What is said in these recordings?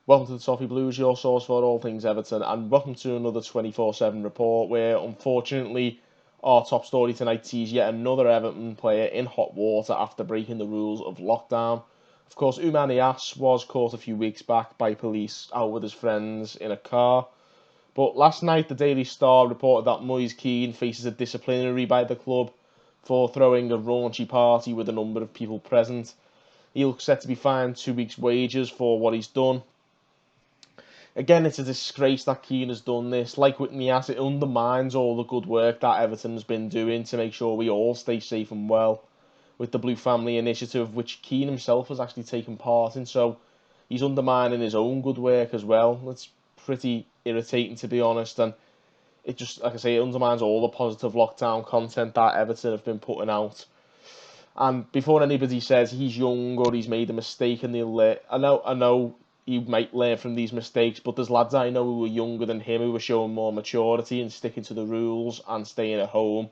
Welcome to the Toffee Blues, your source for all things Everton, and welcome to another 24/7 report where, unfortunately, our top story tonight sees yet another Everton player in hot water after breaking the rules of lockdown. Of course, Oumar Niasse was caught a few weeks back by police out with his friends in a car. But last night, the Daily Star reported that Moise Kean faces a disciplinary by the club for throwing a raunchy party with a number of people present. He looks set to be fined 2 weeks' wages for what he's done. Again, it's a disgrace that Keane has done this. Like with Niasse, it undermines all the good work that Everton has been doing to make sure we all stay safe and well with the Blue Family Initiative, which Keane himself has actually taken part in. So he's undermining his own good work as well. It's pretty irritating, to be honest. And it just, like I say, it undermines all the positive lockdown content that Everton have been putting out. And before anybody says he's young or he's made a mistake and I know he might learn from these mistakes, but there's lads I know who were younger than him who were showing more maturity and sticking to the rules and staying at home.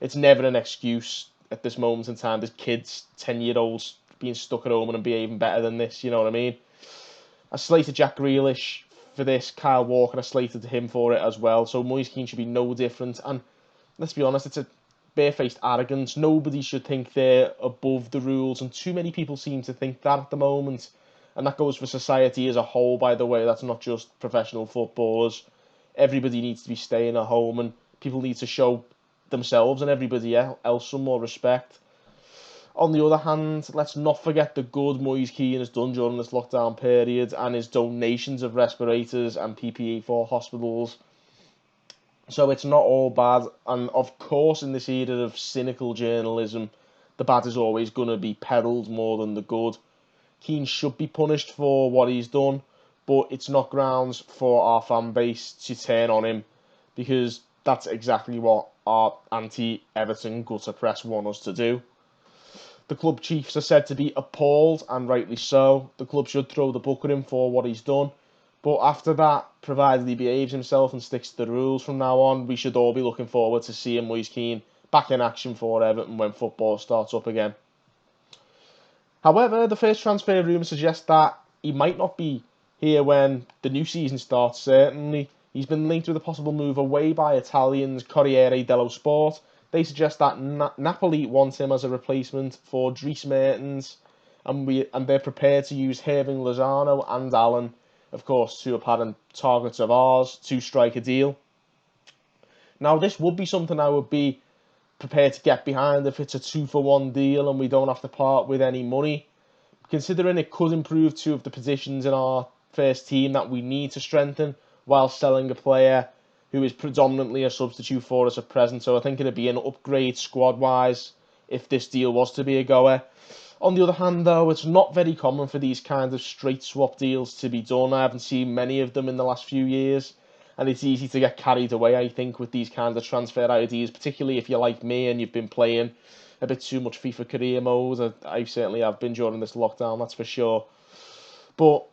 It's never an excuse at this moment in time. There's kids, 10-year-olds, being stuck at home and behaving better than this, you know what I mean? I slated Jack Grealish for this, Kyle Walker, I slated him for it as well, so Moise Kean should be no different. And let's be honest, it's a barefaced arrogance. Nobody should think they're above the rules, and too many people seem to think that at the moment. And that goes for society as a whole, by the way. That's not just professional footballers. Everybody needs to be staying at home, and people need to show themselves and everybody else some more respect. On the other hand, let's not forget the good Moise Kean has done during this lockdown period and his donations of respirators and PPE for hospitals. So it's not all bad. And of course, in this era of cynical journalism, the bad is always going to be peddled more than the good. Keane should be punished for what he's done, but it's not grounds for our fan base to turn on him, because that's exactly what our anti-Everton gutter press want us to do. The club chiefs are said to be appalled, and rightly so. The club should throw the book at him for what he's done. But after that, provided he behaves himself and sticks to the rules from now on, we should all be looking forward to seeing Moise Kean back in action for Everton when football starts up again. However, the first transfer rumours suggest that he might not be here when the new season starts, certainly. He's been linked with a possible move away by Italians Corriere dello Sport. They suggest that Napoli want him as a replacement for Dries Mertens, and they're prepared to use Hirving Lozano and Allen, of course, two apparent targets of ours, to strike a deal. Now, this would be something I would be prepared to get behind if it's a 2-for-1 deal and we don't have to part with any money, considering it could improve two of the positions in our first team that we need to strengthen while selling a player who is predominantly a substitute for us at present. So I think it'd be an upgrade squad-wise if this deal was to be a goer. On the other hand, though, it's not very common for these kind of straight swap deals to be done. I haven't seen many of them in the last few years, and it's easy to get carried away, I think, with these kinds of transfer ideas, particularly if you're like me and you've been playing a bit too much FIFA career mode. I certainly have been during this lockdown, that's for sure. But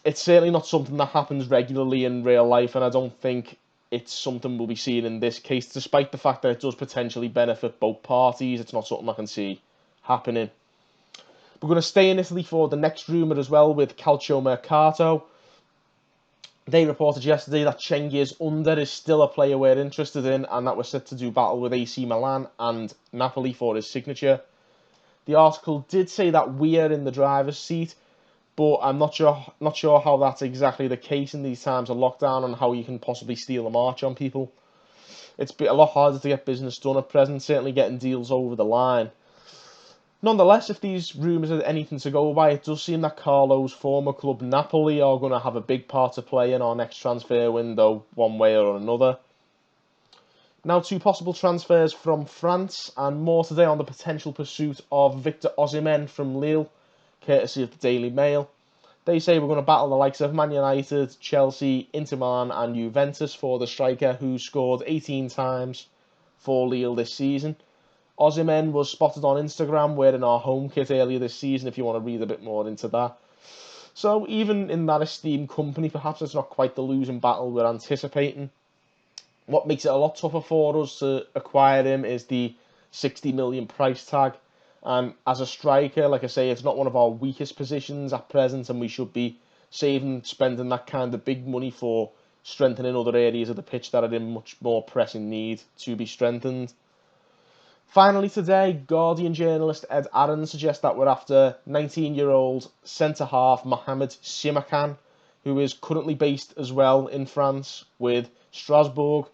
it's certainly not something that happens regularly in real life, and I don't think it's something we'll be seeing in this case, despite the fact that it does potentially benefit both parties. It's not something I can see happening. We're going to stay in Italy for the next rumour as well with Calcio Mercato. They reported yesterday that Cengiz Under is still a player we're interested in, and that we're set to do battle with AC Milan and Napoli for his signature. The article did say that we are in the driver's seat, but I'm not sure how that's exactly the case in these times of lockdown and how you can possibly steal a march on people. It's a lot harder to get business done at present, certainly getting deals over the line. Nonetheless, if these rumours are anything to go by, it does seem that Carlo's former club Napoli are going to have a big part to play in our next transfer window, one way or another. Now, two possible transfers from France, and more today on the potential pursuit of Victor Osimhen from Lille, courtesy of the Daily Mail. They say we're going to battle the likes of Man United, Chelsea, Inter Milan and Juventus for the striker who scored 18 times for Lille this season. Osimhen was spotted on Instagram wearing our home kit earlier this season, if you want to read a bit more into that. So even in that esteemed company, perhaps it's not quite the losing battle we're anticipating. What makes it a lot tougher for us to acquire him is the 60 million price tag. And as a striker, like I say, it's not one of our weakest positions at present, and we should be spending that kind of big money for strengthening other areas of the pitch that are in much more pressing need to be strengthened. Finally today, Guardian journalist Ed Aaron suggests that we're after 19-year-old centre-half Mohamed Simakan, who is currently based as well in France with Strasbourg.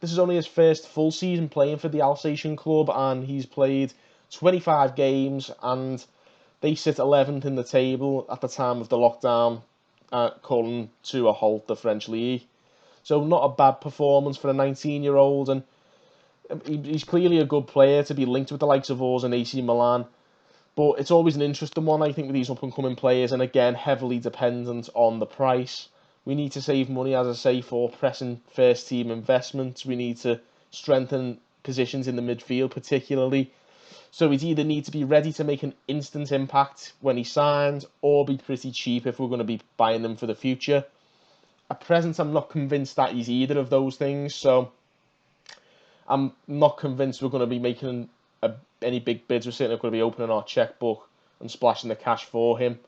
This is only his first full season playing for the Alsatian club, and he's played 25 games, and they sit 11th in the table at the time of the lockdown, calling to a halt the French league. So not a bad performance for a 19-year-old, and he's clearly a good player to be linked with the likes of us and AC Milan. But it's always an interesting one, I think, with these up-and-coming players, and again, heavily dependent on the price. We need to save money, as I say, for pressing first-team investments. We need to strengthen positions in the midfield, particularly. So we'd either need to be ready to make an instant impact when he signs, or be pretty cheap if we're going to be buying them for the future. At present, I'm not convinced that he's either of those things, so I'm not convinced we're going to be making any big bids. We're certainly going to be opening our checkbook and splashing the cash for him.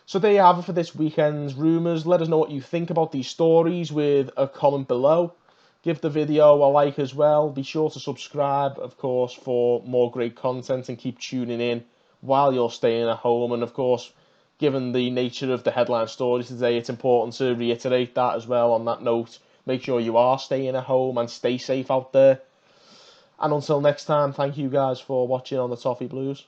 So there you have it for this weekend's rumours. Let us know what you think about these stories with a comment below. Give the video a like as well. Be sure to subscribe, of course, for more great content, and keep tuning in while you're staying at home. And of course, given the nature of the headline stories today, it's important to reiterate that as well. On that note, make sure you are staying at home and stay safe out there. And until next time, thank you guys for watching on the Toffee Blues.